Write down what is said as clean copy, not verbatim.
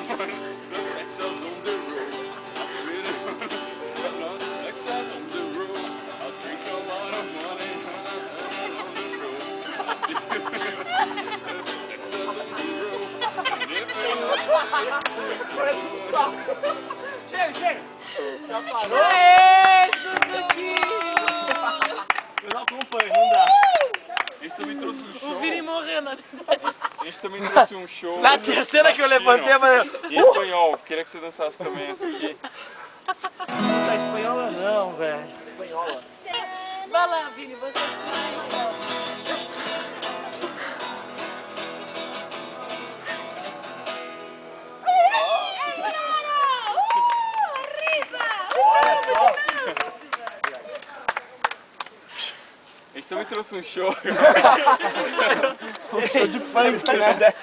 Extras on the road. Extras on the road. I'll drink a lot of money on this road. Extras on the road. Chega! Já parou? Aê, Suzuki! Eu não acompanho, não dá. Esse também trouxe um show. O Vini morreu na verdade. Esse também trouxe um show. Na terceira que eu latino. levantei, eu falei... Em espanhol, queria que você dançasse também essa aqui. Não tá espanhola não, velho. Espanhola. Vai lá, Vini, você Esse também trouxe um show. Um show de funk, né?